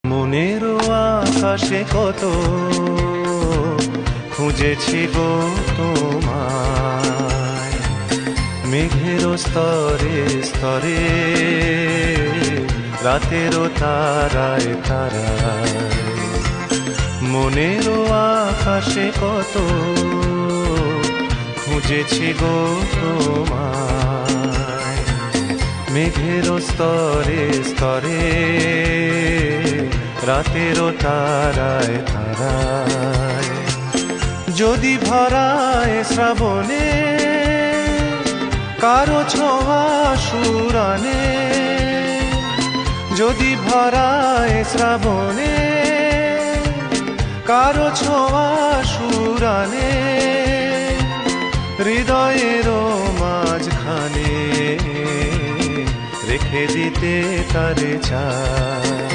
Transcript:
মনেরও আকাশে কত খুঁজেছি গো তোমায়, মেঘের স্তরে স্তরে রাতেরও তারায় তারায়। মনেরও আকাশে কত খুঁজেছি গো তোমায়, মেঘের স্তরে স্তরে রাতেরও তারায় তারায়। যদি ভরায় শ্রাবণে কারো ছোঁয়া সুরানে, যদি ভরায় শ্রাবণে কারো ছোঁয়া সুরানে, হৃদয়েরও মাঝখানে রেখে দিতে তারে চায়।